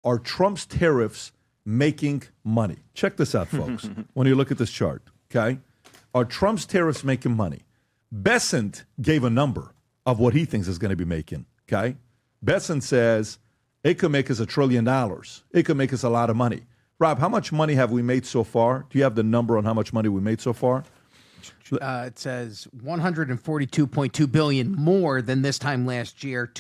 are Trump's tariffs making money? Check this out, folks, when you look at this chart, okay? Are Trump's tariffs making money? Besant gave a number of what he thinks is going to be making, okay? Besant says it could make us $1 trillion. It could make us a lot of money. Rob, how much money have we made so far? Do you have the number on how much money we made so far? It says $142.2 billion more than this time last year.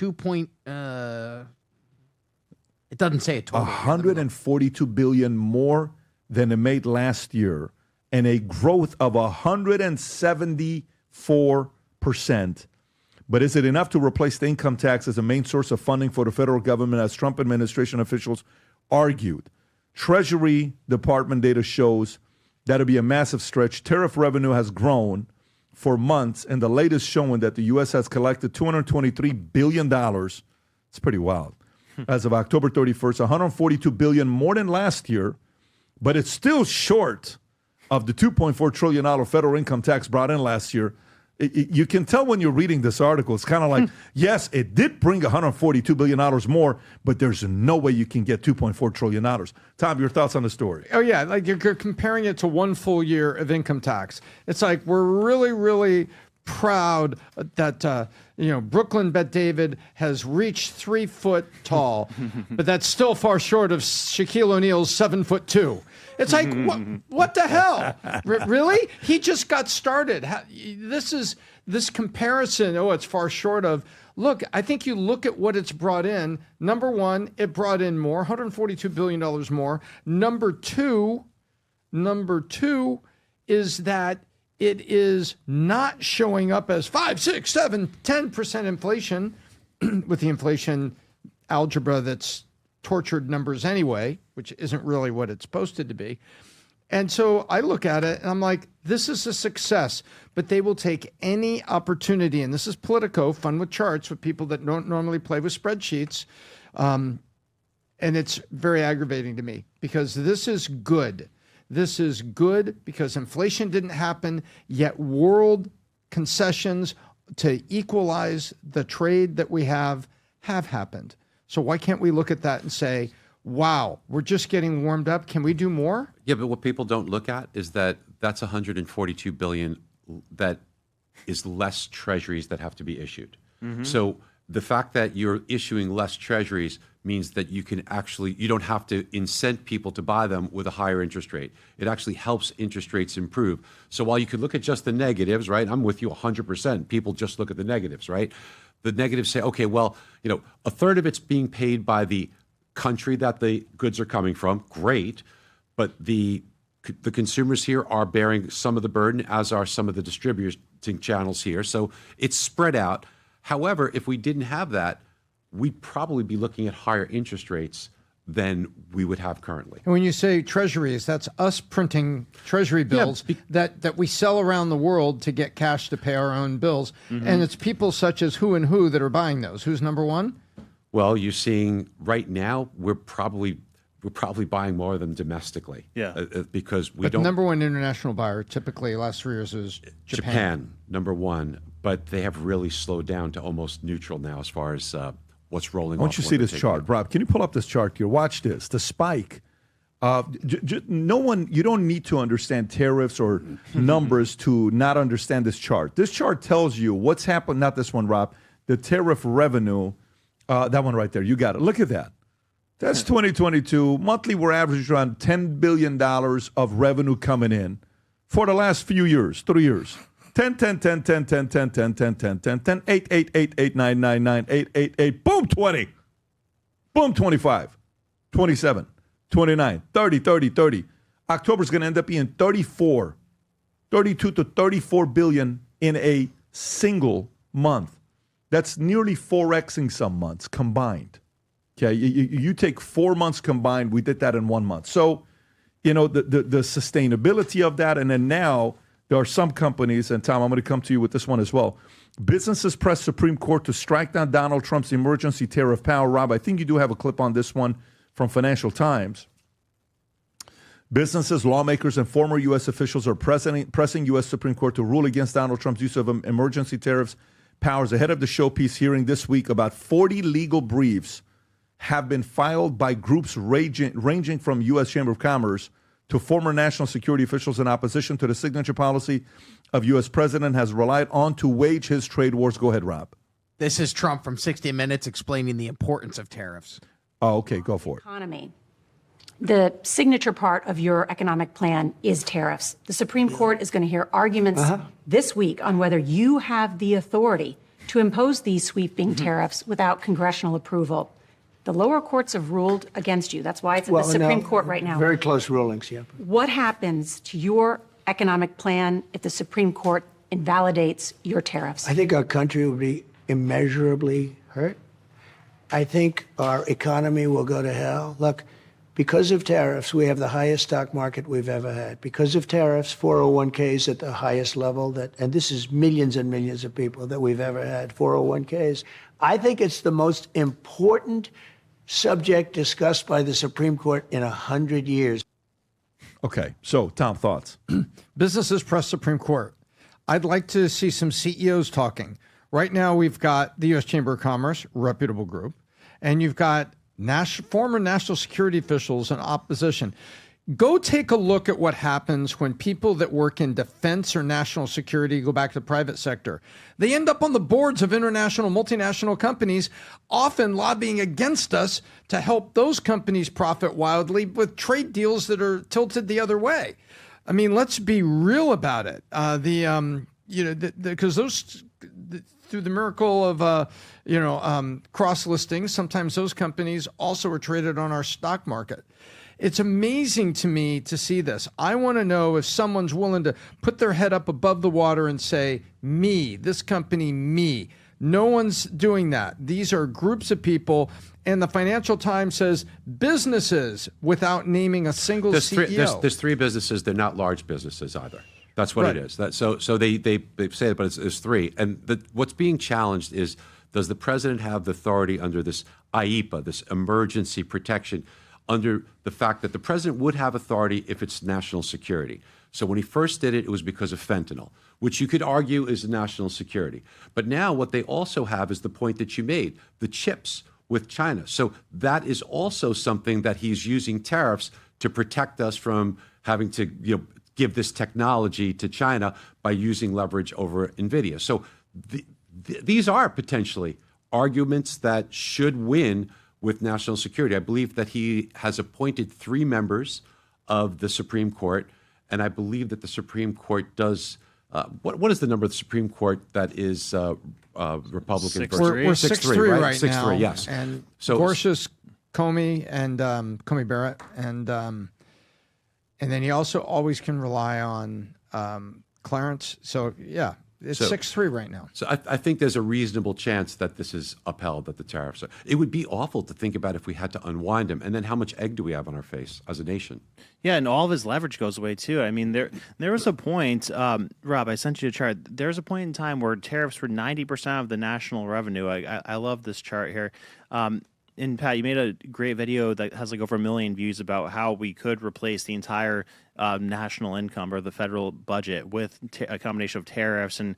It doesn't say a total. $142 billion more than it made last year, and a growth of 174%. But is it enough to replace the income tax as a main source of funding for the federal government, as Trump administration officials argued? Treasury Department data shows that'll be a massive stretch. Tariff revenue has grown for months, and the latest showing that the U.S. has collected $223 billion. It's pretty wild. As of October 31st, $142 billion more than last year, but it's still short of the $2.4 trillion federal income tax brought in last year. You can tell when you're reading this article, it's kind of like, yes, it did bring $142 billion more, but there's no way you can get $2.4 trillion. Tom, your thoughts on the story? Oh, yeah. Like you're comparing it to one full year of income tax. It's like we're really, really proud that, Brooklyn Bet David has reached 3 foot tall, but that's still far short of Shaquille O'Neal's 7'2". It's like, what the hell? Really? He just got started. This comparison, it's far short of. Look, I think you look at what it's brought in. Number one, it brought in more, $142 billion more. Number two is that it is not showing up as 5, 6, 7, 10% inflation with the inflation algebra that's tortured numbers anyway, which isn't really what it's supposed to be. And so I look at it and I'm like, this is a success, but they will take any opportunity. And this is Politico, fun with charts with people that don't normally play with spreadsheets. And it's very aggravating to me because this is good. This is good because inflation didn't happen, yet world concessions to equalize the trade that we have happened. So why can't we look at that and say, wow, we're just getting warmed up. Can we do more? Yeah, but what people don't look at is that that's $142 billion that is less treasuries that have to be issued. Mm-hmm. So the fact that you're issuing less treasuries means that you don't have to incent people to buy them with a higher interest rate. It actually helps interest rates improve. So while you could look at just the negatives, right? I'm with you 100%. People just look at the negatives, right? The negatives say, okay, well, a third of it's being paid by the country that the goods are coming from. Great. But the consumers here are bearing some of the burden, as are some of the distributing channels here. So it's spread out. However, if we didn't have that, we'd probably be looking at higher interest rates than we would have currently. And when you say treasuries, that's us printing treasury bills that we sell around the world to get cash to pay our own bills. Mm-hmm. And it's people such as who and who that are buying those. Who's number one? Well, you're seeing right now, we're probably buying more of them domestically. Yeah. Because the number one international buyer typically last 3 years is Japan. Japan, number one. But they have really slowed down to almost neutral now as far as what's rolling off. I want you to see this chart. Rob, can you pull up this chart here? Watch this. The spike. You don't need to understand tariffs or numbers to not understand this chart. This chart tells you what's happened. Not this one, Rob. The tariff revenue. That one right there. You got it. Look at that. That's 2022. Monthly, we're averaging around $10 billion of revenue coming in for the last few years, 3 years. 10, 10, 10, 10, 10, 10, 10, 10, 10, 10, 10, 8, 8, 8, 8, 9, 9, 9, 8, 8, 8, boom, 20. Boom, 25, 27, 29, 30, 30, 30. October's going to end up being 32 to 34 billion in a single month. That's nearly 4xing some months combined. Okay, you take 4 months combined, we did that in 1 month. So, the sustainability of that, and then now there are some companies, and Tom, I'm going to come to you with this one as well. Businesses press Supreme Court to strike down Donald Trump's emergency tariff power. Rob, I think you do have a clip on this one from Financial Times. Businesses, lawmakers, and former U.S. officials are pressing U.S. Supreme Court to rule against Donald Trump's use of emergency tariffs powers ahead of the showpiece hearing this week. About 40 legal briefs have been filed by groups ranging from U.S. Chamber of Commerce to former national security officials in opposition to the signature policy of U.S. President has relied on to wage his trade wars. Go ahead, Rob. This is Trump from 60 Minutes explaining the importance of tariffs. Oh, okay, go for it. Economy. The signature part of your economic plan is tariffs. The Supreme Court is going to hear arguments this week on whether you have the authority to impose these sweeping tariffs without congressional approval. The lower courts have ruled against you. That's why it's in the Supreme Court right now. Very close rulings, yeah. What happens to your economic plan if the Supreme Court invalidates your tariffs? I think our country will be immeasurably hurt. I think our economy will go to hell. Look, because of tariffs, we have the highest stock market we've ever had. Because of tariffs, 401ks at the highest level and this is millions and millions of people that we've ever had, 401ks. I think it's the most important subject discussed by the Supreme Court in 100 years. Okay, so Tom, thoughts? Businesses press Supreme Court. I'd like to see some CEOs talking. Right now, we've got the U.S. Chamber of Commerce, reputable group, and you've got former national security officials in opposition. Go take a look at what happens when people that work in defense or national security go back to the private sector. They end up on the boards of international, multinational companies, often lobbying against us to help those companies profit wildly with trade deals that are tilted the other way. I mean, let's be real about it. Because through the miracle of cross listings, sometimes those companies also are traded on our stock market. It's amazing to me to see this. I want to know if someone's willing to put their head up above the water and say, me, this company, me. No one's doing that. These are groups of people. And the Financial Times says businesses whathout naming a single CEO. There's three businesses. They're not large businesses either. That's what it is. So they say it, but it's three. And what's being challenged is, does the president have the authority under this IEPA, this emergency protection, under the fact that the president would have authority if it's national security? So when he first did it, it was because of fentanyl, which you could argue is national security. But now what they also have is the point that you made, the chips with China. So that is also something that he's using tariffs to protect us from having to give this technology to China by using leverage over NVIDIA. So these are potentially arguments that should win with national security. I believe that he has appointed 3 members of the Supreme Court, and I believe that the Supreme Court does. What is the number of the Supreme Court that is Republican? We're 6-3 right 6-3, now. yes. And So Gorsuch, Comey, and Comey Barrett, and then he also always can rely on Clarence. So yeah, it's 6-3 right now. So I think there's a reasonable chance that this is upheld, that the tariffs are. It would be awful to think about if we had to unwind them, and then how much egg do we have on our face as a nation? Yeah, and all of his leverage goes away too. I mean, there was a point, Rob, I sent you a chart. There was a point in time where tariffs were 90% of the national revenue. I love this chart here. And Pat, you made a great video that has like over 1 million views about how we could replace the entire national income or the federal budget with a combination of tariffs and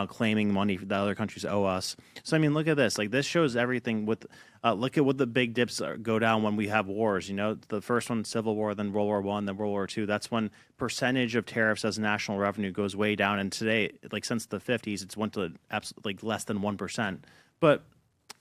claiming money that other countries owe us. So, I mean, look at this. Like, this shows everything with, look at what the big dips go down when we have wars. You know, the first one, Civil War, then World War I, then World War II. That's when percentage of tariffs as national revenue goes way down. And today, like since the 50s, it's went to like less than 1%. But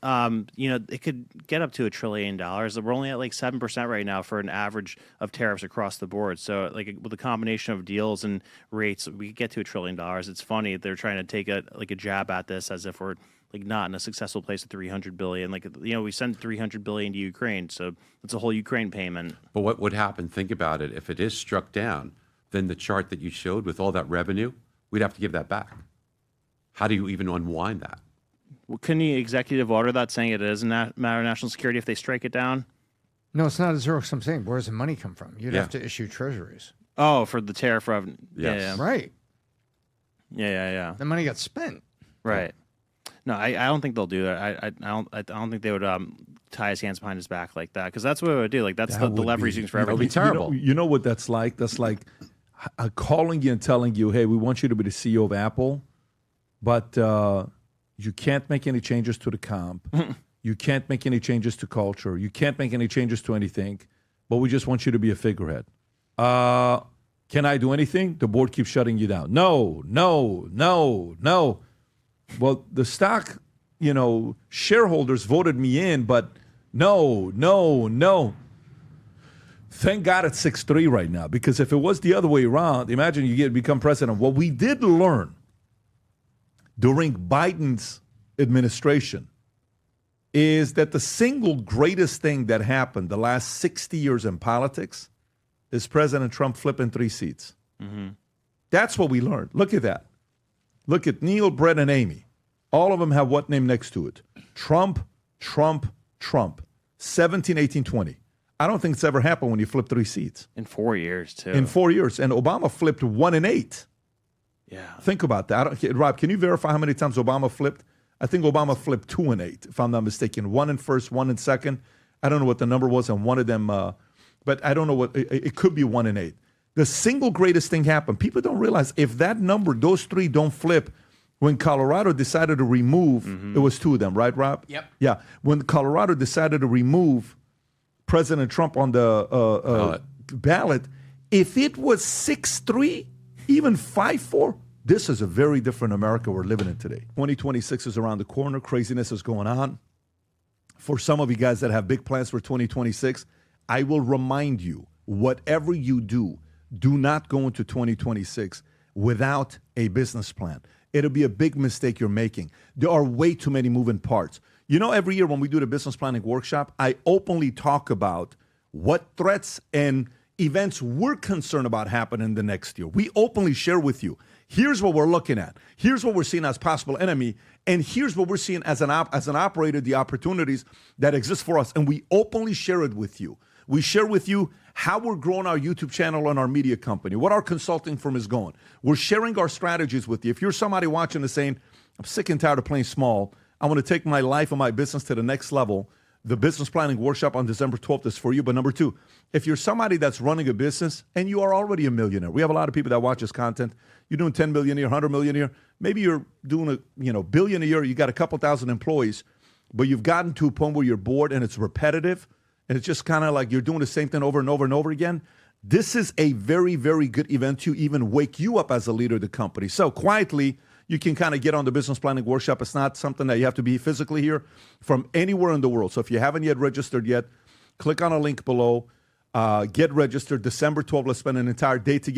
it could get up to $1 trillion. We're only at like 7% right now for an average of tariffs across the board. So like with a combination of deals and rates, we could get to $1 trillion. It's funny they're trying to take a jab at this as if we're like not in a successful place at $300 billion. Like, we sent $300 billion to Ukraine, so it's a whole Ukraine payment. But what would happen? Think about it. If it is struck down, then the chart that you showed with all that revenue, we'd have to give that back. How do you even unwind that? Well, couldn't the executive order that saying it is a matter of national security if they strike it down? No, it's not a zero sum thing. Where does the money come from? You'd have to issue treasuries. Oh, for the tariff revenue. Yes. Yeah. Right. Yeah. The money got spent. Right. No, I don't think they'll do that. I don't think they would tie his hands behind his back like that, because that's what it would do. Like that's the leverage he's using for That would everything. be terrible. You know what that's like? That's like calling you and telling you, hey, we want you to be the CEO of Apple, but you can't make any changes to the comp. You can't make any changes to culture. You can't make any changes to anything, but we just want you to be a figurehead. Can I do anything? The board keeps shutting you down. No. Well, the stock, shareholders voted me in, but no. Thank God it's 6-3 right now, because if it was the other way around, imagine you become president. What we did learn during Biden's administration is that the single greatest thing that happened the last 60 years in politics is President Trump flipping 3 seats. Mm-hmm. That's what we learned. Look at that. Look at Neil, Brett, and Amy. All of them have what name next to it? Trump. 17, 18, 20. I don't think it's ever happened when you flip 3 seats. In 4 years, too. In 4 years. And Obama flipped 1 and 8. Yeah. Think about that. Rob, can you verify how many times Obama flipped? I think Obama flipped 2 and 8, if I'm not mistaken. 1 in first, 1 in second. I don't know what the number was on one of them, but I don't know what, it could be 1 and 8. The single greatest thing happened. People don't realize if that number, those 3 don't flip, when Colorado decided to remove, it was 2 of them, right, Rob? Yep. Yeah. When Colorado decided to remove President Trump on the ballot, if it was 6-3, even 5-4, this is a very different America we're living in today. 2026 is around the corner. Craziness is going on. For some of you guys that have big plans for 2026, I will remind you, whatever you do not go into 2026 without a business plan. It'll be a big mistake you're making. There are way too many moving parts. Every year when we do the business planning workshop, I openly talk about what threats and events we're concerned about happening the next year. We openly share with you. Here's what we're looking at. Here's what we're seeing as possible enemy. And here's what we're seeing as an operator, the opportunities that exist for us. And we openly share it with you. We share with you how we're growing our YouTube channel and our media company, what our consulting firm is going. We're sharing our strategies with you. If you're somebody watching and saying, I'm sick and tired of playing small, I want to take my life and my business to the next level, the business planning workshop on December 12th is for you. But number 2, if you're somebody that's running a business and you are already a millionaire, we have a lot of people that watch this content. You're doing 10 million a year, 100 million a year. Maybe you're doing a billion a year. You got a couple thousand employees, but you've gotten to a point where you're bored and it's repetitive. And it's just kind of like you're doing the same thing over and over and over again. This is a very, very good event to even wake you up as a leader of the company. So quietly, you can kind of get on the business planning workshop. It's not something that you have to be physically here, from anywhere in the world. So if you haven't yet registered yet, click on a link below. Get registered. December 12th, let's spend an entire day together.